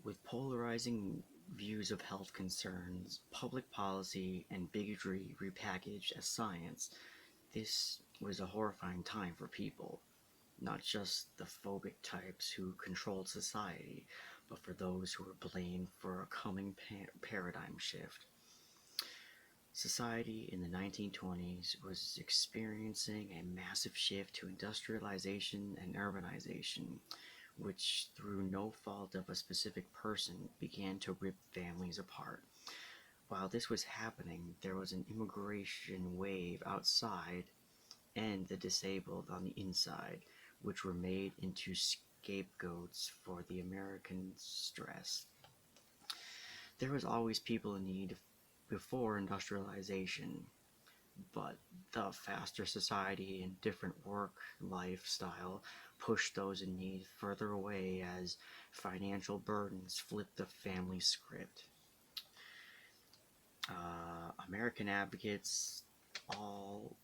With polarizing views of health concerns, public policy, and bigotry repackaged as science, this was a horrifying time for people, not just the phobic types who controlled society, but for those who were blamed for a coming paradigm shift. Society in the 1920s was experiencing a massive shift to industrialization and urbanization, which, through no fault of a specific person, began to rip families apart. While this was happening, there was an immigration wave outside and the disabled on the inside, which were made into scapegoats for the American stress. There was always people in need before industrialization, but the faster society and different work lifestyle pushed those in need further away as financial burdens flipped the family script. American advocates, all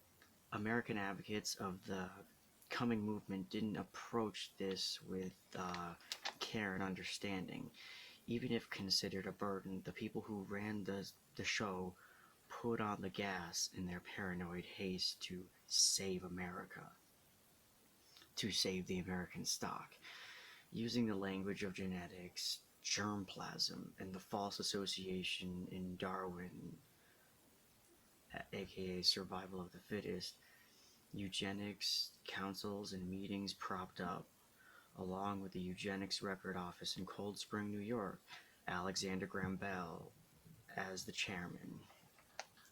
American advocates of the coming movement didn't approach this with care and understanding. Even if considered a burden, the people who ran the show put on the gas in their paranoid haste to save America, to save the American stock, using the language of genetics, germplasm, and the false association in Darwin, aka survival of the fittest. Eugenics councils and meetings propped up, along with the Eugenics Record Office in Cold Spring, New York, Alexander Graham Bell as the chairman.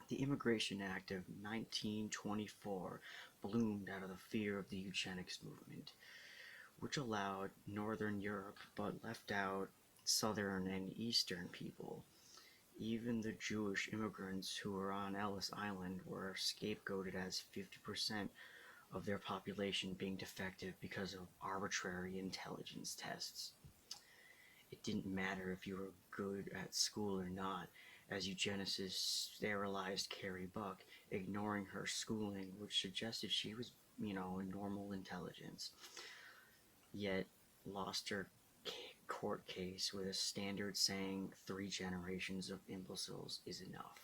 The Immigration Act of 1924 bloomed out of the fear of the eugenics movement, which allowed Northern Europe but left out Southern and Eastern people. Even the Jewish immigrants who were on Ellis Island were scapegoated as 50% of their population being defective because of arbitrary intelligence tests. It didn't matter if you were good at school or not, as eugenicists sterilized Carrie Buck, ignoring her schooling, which suggested she was, a normal intelligence, yet lost her court case with a standard saying 3 generations of imbeciles is enough.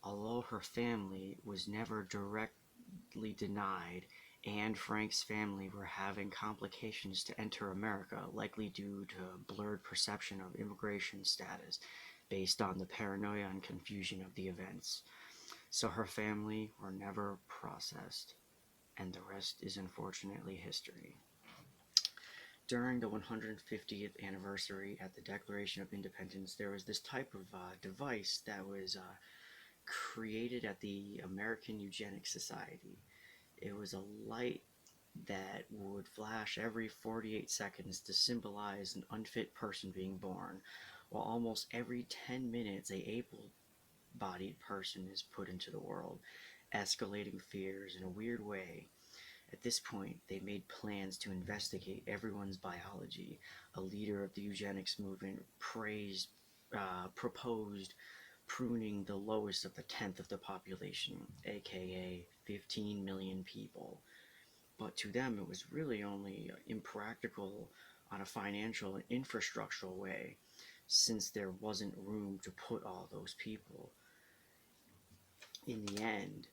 Although her family was never directly denied, Anne Frank's family were having complications to enter America, likely due to blurred perception of immigration status based on the paranoia and confusion of the events. So her family were never processed, and the rest is unfortunately history. During the 150th anniversary at the Declaration of Independence, there was this type of device that was created at the American Eugenics Society. It was a light that would flash every 48 seconds to symbolize an unfit person being born, while almost every 10 minutes a able-bodied person is put into the world, escalating fears in a weird way. At this point, they made plans to investigate everyone's biology. A leader of the eugenics movement proposed pruning the lowest of the tenth of the population, aka 15 million people. But to them, it was really only impractical on a financial and infrastructural way, since there wasn't room to put all those people. In the end,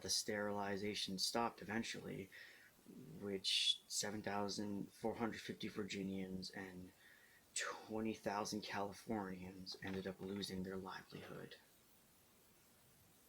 the sterilization stopped eventually, which 7,450 Virginians and 20,000 Californians ended up losing their livelihood.